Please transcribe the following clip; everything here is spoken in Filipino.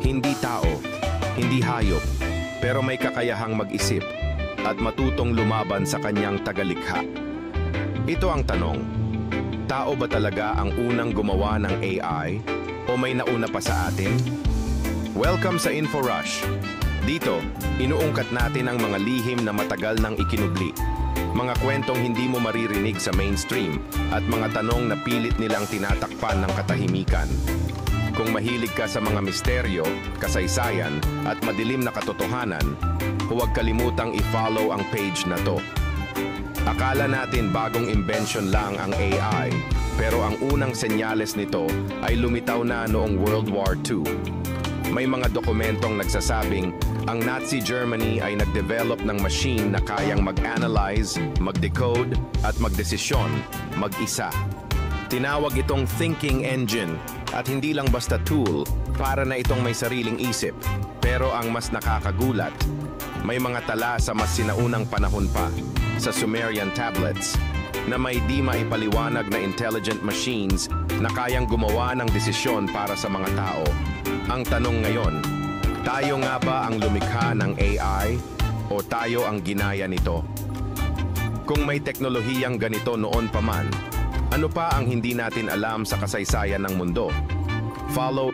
Hindi tao, hindi hayop, pero may kakayahang mag-isip at matutong lumaban sa kanyang tagalikha. Ito ang tanong, tao ba talaga ang unang gumawa ng AI o may nauna pa sa atin? Welcome sa InfoRush. Dito, inuungkat natin ang mga lihim na matagal nang ikinubli. Mga kwentong hindi mo maririnig sa mainstream at mga tanong na pilit nilang tinatakpan ng katahimikan. Kung mahilig ka sa mga misteryo, kasaysayan at madilim na katotohanan, huwag kalimutang i-follow ang page na to. Akala natin bagong invention lang ang AI, pero ang unang senyales nito ay lumitaw na noong World War II. May mga dokumentong nagsasabing ang Nazi Germany ay nag-develop ng machine na kayang mag-analyze, mag-decode at magdesisyon mag-isa. Tinawag itong thinking engine at hindi lang basta tool para na itong may sariling isip. Pero ang mas nakakagulat, may mga tala sa mas sinaunang panahon pa, sa Sumerian tablets, na may di maipaliwanag na intelligent machines na kayang gumawa ng desisyon para sa mga tao. Ang tanong ngayon, tayo nga ba ang lumikha ng AI o tayo ang ginaya nito? Kung may teknolohiyang ganito noon pa man, ano pa ang hindi natin alam sa kasaysayan ng mundo? Follow